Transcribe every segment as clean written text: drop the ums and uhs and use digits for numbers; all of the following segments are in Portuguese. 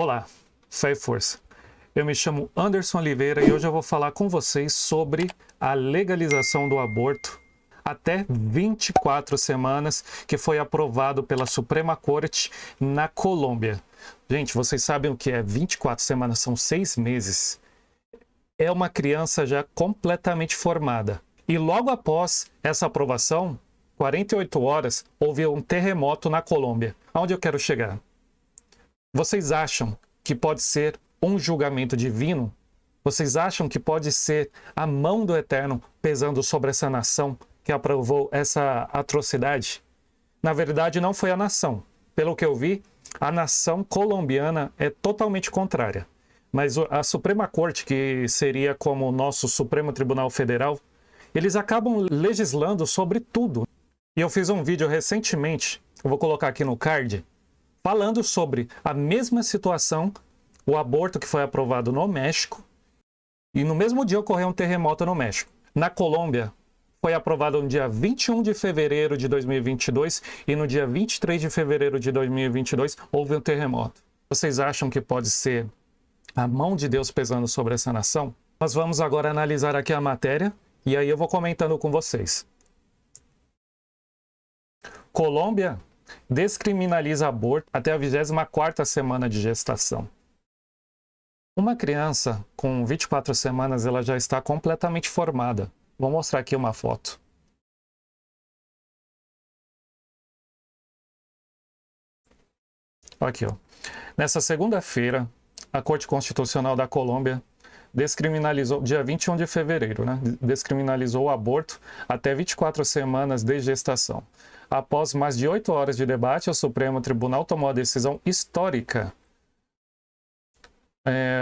Olá, fé e força. Eu me chamo Anderson Oliveira e hoje eu vou falar com vocês sobre a legalização do aborto até 24 semanas, que foi aprovado pela Suprema Corte na Colômbia. Gente, vocês sabem o que é 24 semanas? São 6 meses. É uma criança já completamente formada. E logo após essa aprovação, 48 horas, houve um terremoto na Colômbia. Aonde eu quero chegar? Vocês acham que pode ser um julgamento divino? Vocês acham que pode ser a mão do Eterno pesando sobre essa nação que aprovou essa atrocidade? Na verdade, não foi a nação. Pelo que eu vi, a nação colombiana é totalmente contrária. Mas a Suprema Corte, que seria como o nosso Supremo Tribunal Federal, eles acabam legislando sobre tudo. E eu fiz um vídeo recentemente, eu vou colocar aqui no card, falando sobre a mesma situação, o aborto que foi aprovado no México, e no mesmo dia ocorreu um terremoto no México. Na Colômbia, foi aprovado no dia 21 de fevereiro de 2022 e no dia 23 de fevereiro de 2022 houve um terremoto. Vocês acham que pode ser a mão de Deus pesando sobre essa nação? Nós vamos agora analisar aqui a matéria e aí eu vou comentando com vocês. Colômbia descriminaliza aborto até a 24ª semana de gestação. Uma criança com 24 semanas, ela já está completamente formada. Vou mostrar aqui uma foto. Aqui, ó. Nessa segunda-feira, a Corte Constitucional da Colômbia descriminalizou, dia 21 de fevereiro, né? Descriminalizou o aborto até 24 semanas de gestação. Após mais de 8 horas de debate, o Supremo Tribunal tomou a decisão histórica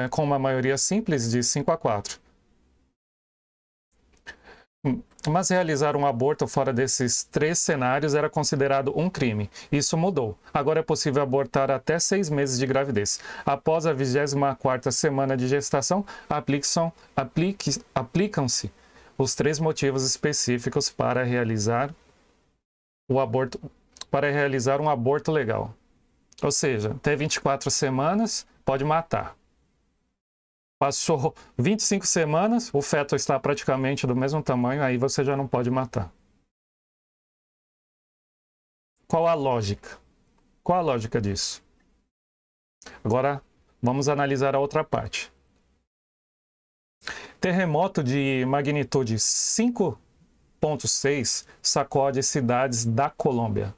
com uma maioria simples de 5-4. Mas realizar um aborto fora desses 3 cenários era considerado um crime. Isso mudou. Agora é possível abortar até 6 meses de gravidez. Após a 24ª semana de gestação, aplicam-se os 3 motivos específicos para realizar um aborto legal. Ou seja, até 24 semanas, pode matar. Passou 25 semanas, o feto está praticamente do mesmo tamanho, aí você já não pode matar. Qual a lógica? Qual a lógica disso? Agora, vamos analisar a outra parte. Terremoto de magnitude 5,6 sacode cidades da Colômbia.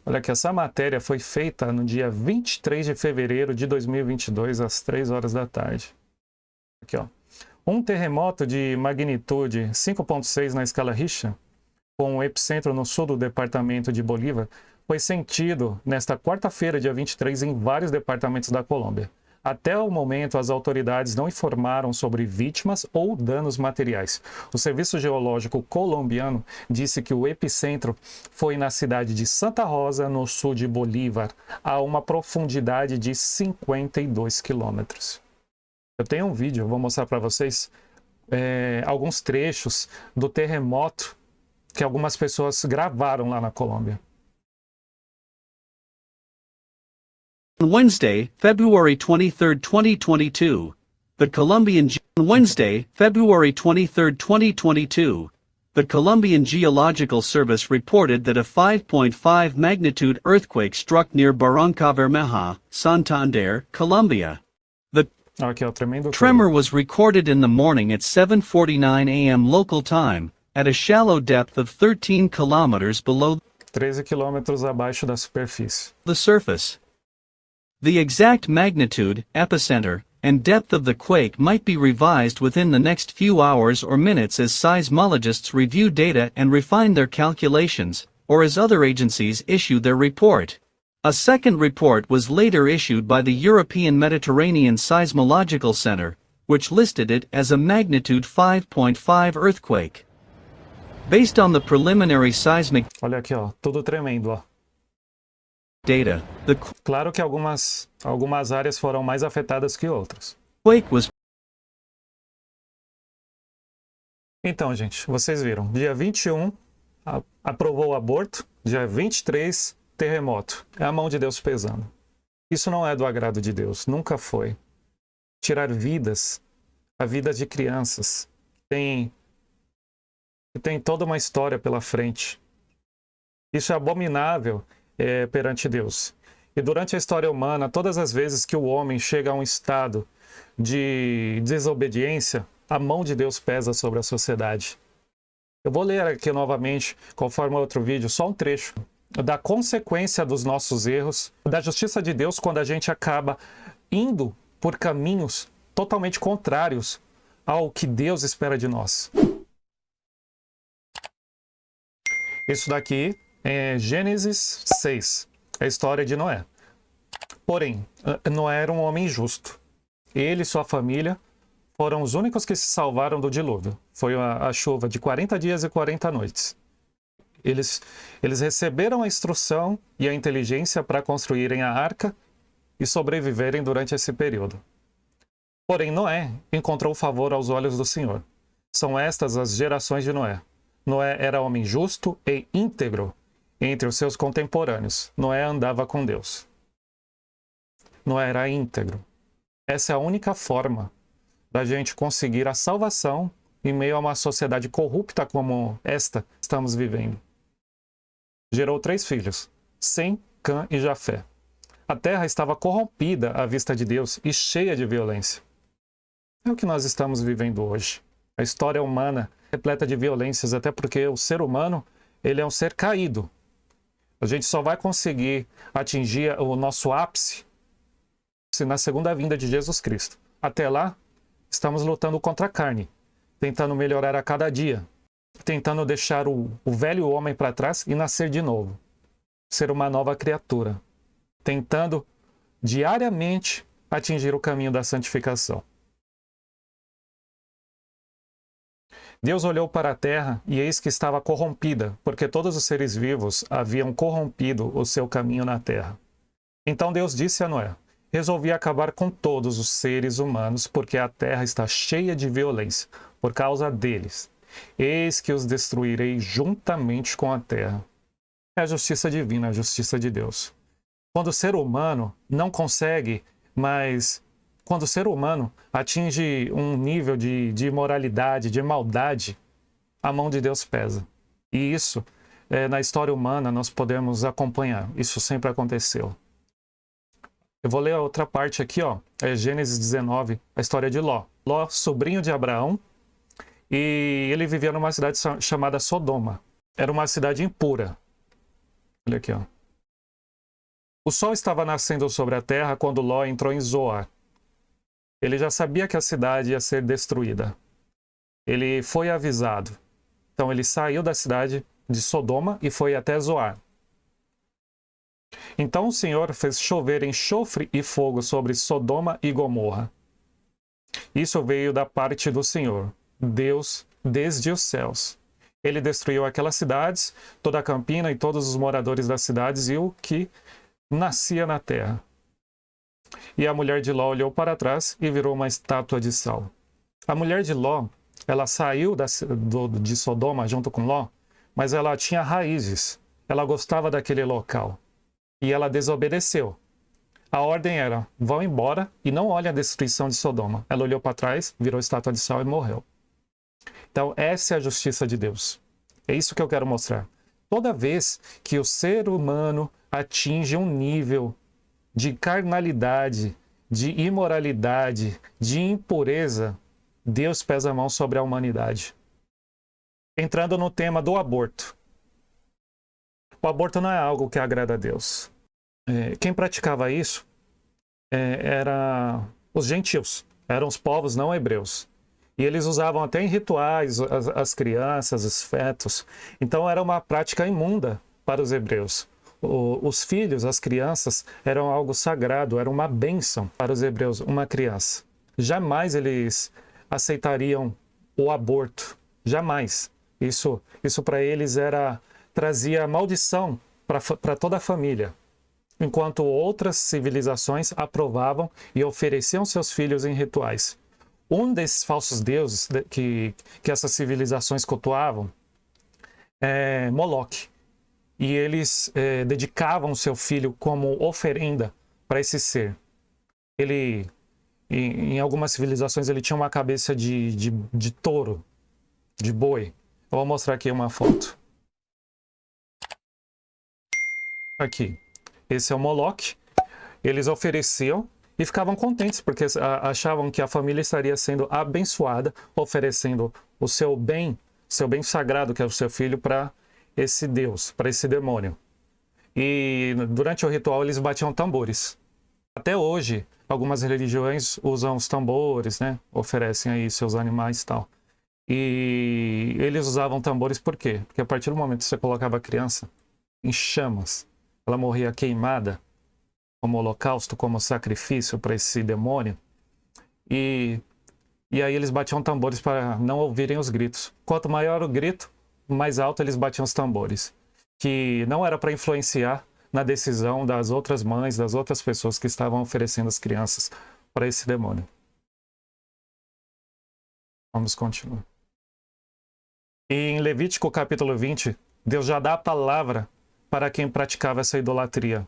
Olha que essa matéria foi feita no dia 23 de fevereiro de 2022, às 3 horas da tarde. Aqui, ó. Um terremoto de magnitude 5,6 na escala Richter, com o epicentro no sul do departamento de Bolívar, foi sentido nesta quarta-feira, dia 23, em vários departamentos da Colômbia. Até o momento, as autoridades não informaram sobre vítimas ou danos materiais. O Serviço Geológico colombiano disse que o epicentro foi na cidade de Santa Rosa, no sul de Bolívar, a uma profundidade de 52 quilômetros. Eu tenho um vídeo, vou mostrar para vocês alguns trechos do terremoto que algumas pessoas gravaram lá na Colômbia. On Wednesday, February 23, 2022, the Colombian Geological Service reported that a 5.5 magnitude earthquake struck near Barrancabermeja, Santander, Colombia. The tremor was recorded in the morning at 7:49 a.m. local time, at a shallow depth of 13 kilometers below 13 quilômetros abaixo da superfície. The surface. The exact magnitude, epicenter, and depth of the quake might be revised within the next few hours or minutes as seismologists review data and refine their calculations, or as other agencies issue their report. A second report was later issued by the European Mediterranean Seismological Center, which listed it as a magnitude 5.5 earthquake. Based on the preliminary seismic Olha aqui, ó, tudo tremendo, ó. Data, Claro que algumas áreas foram mais afetadas que outras. quake was Então, gente, vocês viram, dia 21 aprovou o aborto, dia 23 terremoto. É a mão de Deus pesando. Isso não é do agrado de Deus, nunca foi. Tirar vidas, a vida de crianças, que tem toda uma história pela frente. Isso é abominável perante Deus. E durante a história humana, todas as vezes que o homem chega a um estado de desobediência, a mão de Deus pesa sobre a sociedade. Eu vou ler aqui novamente, conforme outro vídeo, só um trecho da consequência dos nossos erros, da justiça de Deus quando a gente acaba indo por caminhos totalmente contrários ao que Deus espera de nós. Isso daqui é Gênesis 6, a história de Noé. Porém, Noé era um homem justo. Ele e sua família foram os únicos que se salvaram do dilúvio. Foi a chuva de 40 dias e 40 noites. Eles receberam a instrução e a inteligência para construírem a arca e sobreviverem durante esse período. Porém, Noé encontrou favor aos olhos do Senhor. São estas as gerações de Noé. Noé era homem justo e íntegro entre os seus contemporâneos. Noé andava com Deus. Noé era íntegro. Essa é a única forma da gente conseguir a salvação em meio a uma sociedade corrupta como esta estamos vivendo. Gerou 3 filhos, Sem, Cã e Jafé. A terra estava corrompida à vista de Deus e cheia de violência. É o que nós estamos vivendo hoje. A história humana é repleta de violências, até porque o ser humano ele é um ser caído. A gente só vai conseguir atingir o nosso ápice na segunda vinda de Jesus Cristo. Até lá, estamos lutando contra a carne, tentando melhorar a cada dia, tentando deixar o velho homem para trás e nascer de novo, ser uma nova criatura, tentando diariamente atingir o caminho da santificação. Deus olhou para a terra e eis que estava corrompida, porque todos os seres vivos haviam corrompido o seu caminho na terra. Então Deus disse a Noé: resolvi acabar com todos os seres humanos, porque a terra está cheia de violência, por causa deles. Eis que os destruirei juntamente com a terra. É a justiça divina, a justiça de Deus. Quando o ser humano não consegue, mas quando o ser humano atinge um nível de imoralidade, de maldade, a mão de Deus pesa. E isso, na história humana, nós podemos acompanhar. Isso sempre aconteceu. Eu vou ler a outra parte aqui, ó. É Gênesis 19, a história de Ló. Ló, sobrinho de Abraão, e ele vivia numa cidade chamada Sodoma. Era uma cidade impura. Olha aqui, ó. O sol estava nascendo sobre a terra quando Ló entrou em Zoar. Ele já sabia que a cidade ia ser destruída. Ele foi avisado. Então ele saiu da cidade de Sodoma e foi até Zoar. Então o Senhor fez chover enxofre e fogo sobre Sodoma e Gomorra. Isso veio da parte do Senhor, Deus, desde os céus. Ele destruiu aquelas cidades, toda a campina e todos os moradores das cidades e o que nascia na terra. E a mulher de Ló olhou para trás e virou uma estátua de sal. A mulher de Ló, ela saiu de Sodoma junto com Ló, mas ela tinha raízes. Ela gostava daquele local. E ela desobedeceu. A ordem era: vão embora e não olhem a destruição de Sodoma. Ela olhou para trás, virou estátua de sal e morreu. Então, essa é a justiça de Deus. É isso que eu quero mostrar. Toda vez que o ser humano atinge um nível de carnalidade, de imoralidade, de impureza, Deus pesa a mão sobre a humanidade. Entrando no tema do aborto. O aborto não é algo que agrada a Deus. Quem praticava isso eram os gentios, eram os povos não hebreus. E eles usavam até em rituais as crianças, os fetos. Então era uma prática imunda para os hebreus. Os filhos, as crianças, eram algo sagrado, era uma bênção para os hebreus, uma criança. Jamais eles aceitariam o aborto, jamais. Isso para eles trazia maldição para toda a família, enquanto outras civilizações aprovavam e ofereciam seus filhos em rituais. Um desses falsos deuses que essas civilizações cultuavam é Moloque. E eles dedicavam seu filho como oferenda para esse ser. Ele, em algumas civilizações, ele tinha uma cabeça de touro, de boi. Eu vou mostrar aqui uma foto. Aqui. Esse é o Moloch. Eles ofereciam e ficavam contentes, porque achavam que a família estaria sendo abençoada, oferecendo o seu bem sagrado, que é o seu filho, para esse Deus, para esse demônio. E durante o ritual eles batiam tambores. Até hoje, algumas religiões usam os tambores, né? Oferecem aí seus animais e tal. E eles usavam tambores por quê? Porque a partir do momento que você colocava a criança em chamas, ela morria queimada, como holocausto, como sacrifício para esse demônio. E aí eles batiam tambores para não ouvirem os gritos. Quanto maior o grito, mais alto eles batiam os tambores. Que não era para influenciar na decisão das outras mães, das outras pessoas que estavam oferecendo as crianças para esse demônio. Vamos continuar. E em Levítico capítulo 20, Deus já dá a palavra para quem praticava essa idolatria.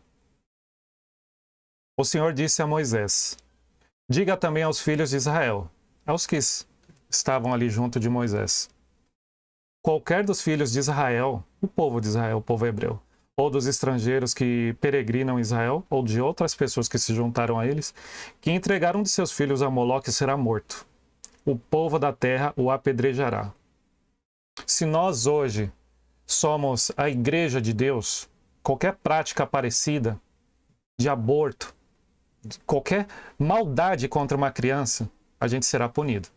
O Senhor disse a Moisés: diga também aos filhos de Israel, aos que estavam ali junto de Moisés: qualquer dos filhos de Israel, o povo de Israel, o povo hebreu, ou dos estrangeiros que peregrinam em Israel, ou de outras pessoas que se juntaram a eles, que entregaram um de seus filhos a Moloque, será morto. O povo da terra o apedrejará. Se nós hoje somos a igreja de Deus, qualquer prática parecida de aborto, qualquer maldade contra uma criança, a gente será punido.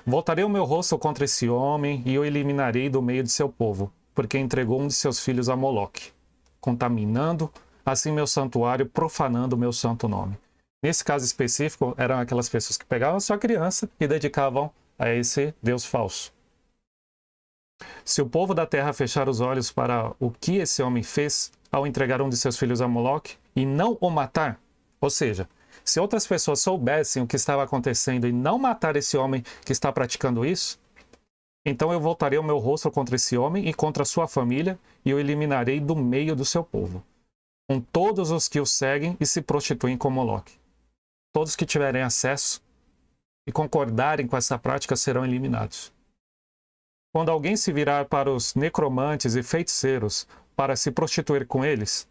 Voltarei o meu rosto contra esse homem e o eliminarei do meio de seu povo, porque entregou um de seus filhos a Moloque, contaminando assim meu santuário, profanando o meu santo nome. Nesse caso específico, eram aquelas pessoas que pegavam a sua criança e dedicavam a esse Deus falso. Se o povo da terra fechar os olhos para o que esse homem fez ao entregar um de seus filhos a Moloque e não o matar, ou seja, se outras pessoas soubessem o que estava acontecendo e não matar esse homem que está praticando isso, então eu voltarei o meu rosto contra esse homem e contra a sua família e o eliminarei do meio do seu povo, com todos os que o seguem e se prostituem com Moloque. Todos que tiverem acesso e concordarem com essa prática serão eliminados. Quando alguém se virar para os necromantes e feiticeiros para se prostituir com eles,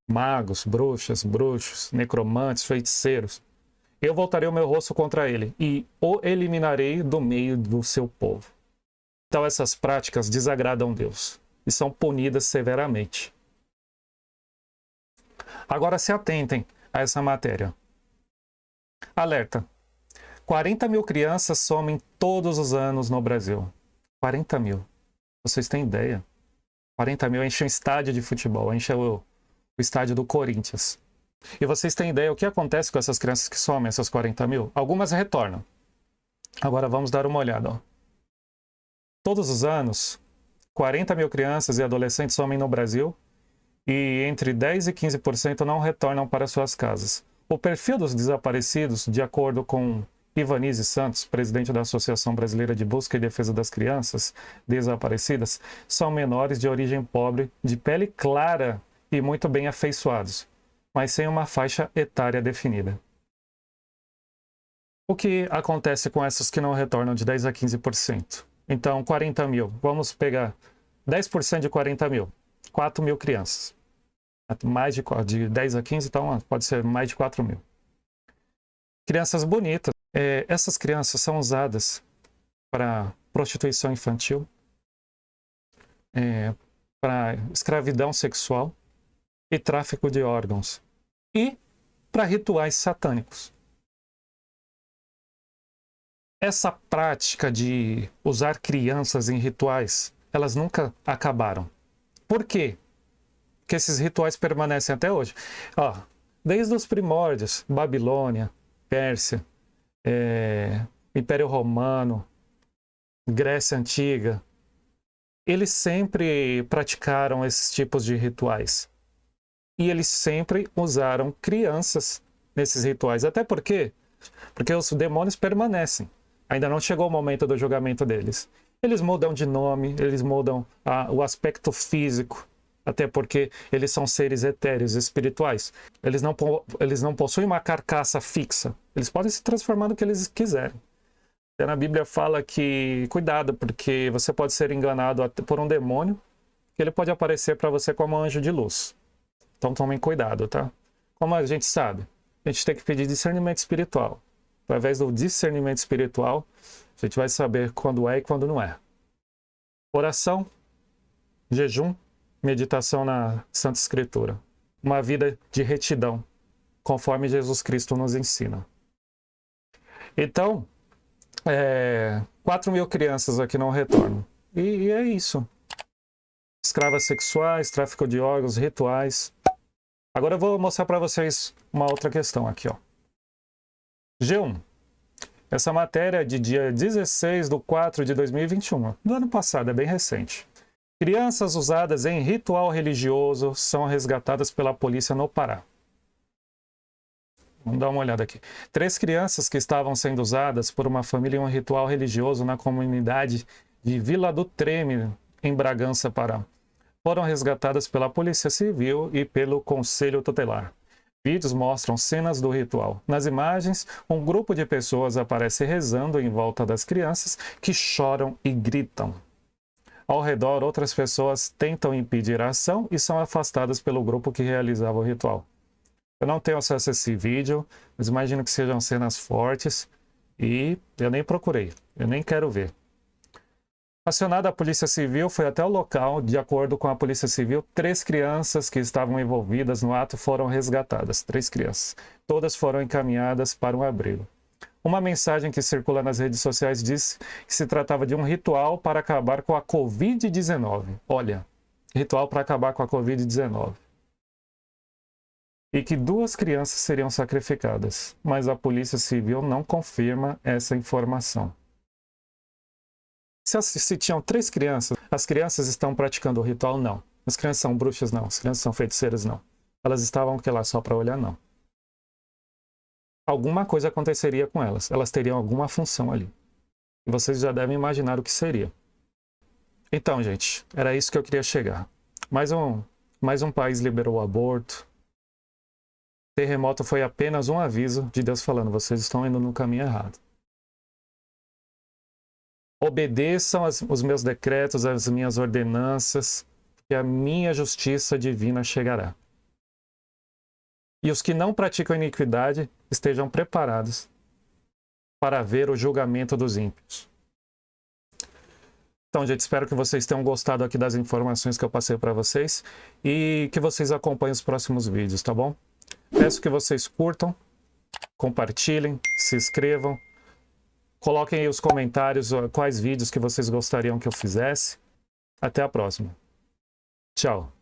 magos, bruxas, bruxos, necromantes, feiticeiros, eu voltarei o meu rosto contra ele e o eliminarei do meio do seu povo. Então essas práticas desagradam Deus e são punidas severamente. Agora se atentem a essa matéria. Alerta: 40 mil crianças somem todos os anos no Brasil. 40 mil. Vocês têm ideia? 40 mil enche um estádio de futebol, enche o estádio do Corinthians. E vocês têm ideia o que acontece com essas crianças que somem, essas 40 mil? Algumas retornam. Agora vamos dar uma olhada. Ó. Todos os anos, 40 mil crianças e adolescentes somem no Brasil e entre 10% e 15% não retornam para suas casas. O perfil dos desaparecidos, de acordo com Ivanise Santos, presidente da Associação Brasileira de Busca e Defesa das Crianças Desaparecidas, são menores de origem pobre, de pele clara e muito bem afeiçoados, mas sem uma faixa etária definida. O que acontece com essas que não retornam de 10% a 15%? Então, 40 mil. Vamos pegar 10% de 40 mil. 4 mil crianças. Mais de 10 a 15, então pode ser mais de 4 mil. Crianças bonitas. Essas crianças são usadas para prostituição infantil, para escravidão sexual e tráfico de órgãos. E para rituais satânicos. Essa prática de usar crianças em rituais, elas nunca acabaram. Por quê? Porque esses rituais permanecem até hoje. Ó, desde os primórdios, Babilônia, Pérsia, Império Romano, Grécia Antiga, eles sempre praticaram esses tipos de rituais. E eles sempre usaram crianças nesses rituais. Até porque os demônios permanecem. Ainda não chegou o momento do julgamento deles. Eles mudam de nome, eles mudam o aspecto físico, Até porque eles são seres etéreos, espirituais. Eles não possuem uma carcaça fixa. Eles podem se transformar no que eles quiserem. Na Bíblia fala que, cuidado, porque você pode ser enganado por um demônio, que ele pode aparecer para você como um anjo de luz. Então tomem cuidado, tá? Como a gente sabe, a gente tem que pedir discernimento espiritual. Através do discernimento espiritual, a gente vai saber quando é e quando não é. Oração, jejum, meditação na Santa Escritura. Uma vida de retidão, conforme Jesus Cristo nos ensina. Então, 4.000 crianças aqui não retornam. E é isso. Escravas sexuais, tráfico de órgãos, rituais. Agora eu vou mostrar para vocês uma outra questão aqui, ó. G1. Essa matéria é de dia 16/4/2021, do ano passado, é bem recente. Crianças usadas em ritual religioso são resgatadas pela polícia no Pará. Vamos dar uma olhada aqui. 3 crianças que estavam sendo usadas por uma família em um ritual religioso na comunidade de Vila do Treme, em Bragança, Pará, foram resgatadas pela Polícia Civil e pelo Conselho Tutelar. Vídeos mostram cenas do ritual. Nas imagens, um grupo de pessoas aparece rezando em volta das crianças que choram e gritam. Ao redor, outras pessoas tentam impedir a ação e são afastadas pelo grupo que realizava o ritual. Eu não tenho acesso a esse vídeo, mas imagino que sejam cenas fortes e eu nem procurei, eu nem quero ver. Acionada a Polícia Civil, foi até o local. De acordo com a Polícia Civil, 3 crianças que estavam envolvidas no ato foram resgatadas. 3 crianças. Todas foram encaminhadas para um abrigo. Uma mensagem que circula nas redes sociais diz que se tratava de um ritual para acabar com a Covid-19. Olha, ritual para acabar com a Covid-19. E que 2 crianças seriam sacrificadas, mas a Polícia Civil não confirma essa informação. Se tinham 3 crianças, as crianças estão praticando o ritual? Não. As crianças são bruxas? Não. As crianças são feiticeiras? Não. Elas estavam lá só para olhar? Não. Alguma coisa aconteceria com elas. Elas teriam alguma função ali. E vocês já devem imaginar o que seria. Então, gente, era isso que eu queria chegar. Mais um país liberou o aborto. Terremoto foi apenas um aviso de Deus falando, vocês estão indo no caminho errado. Obedeçam os meus decretos, as minhas ordenanças, que a minha justiça divina chegará. E os que não praticam iniquidade estejam preparados para ver o julgamento dos ímpios. Então, gente, espero que vocês tenham gostado aqui das informações que eu passei para vocês e que vocês acompanhem os próximos vídeos, tá bom? Peço que vocês curtam, compartilhem, se inscrevam. Coloquem aí os comentários quais vídeos que vocês gostariam que eu fizesse. Até a próxima. Tchau.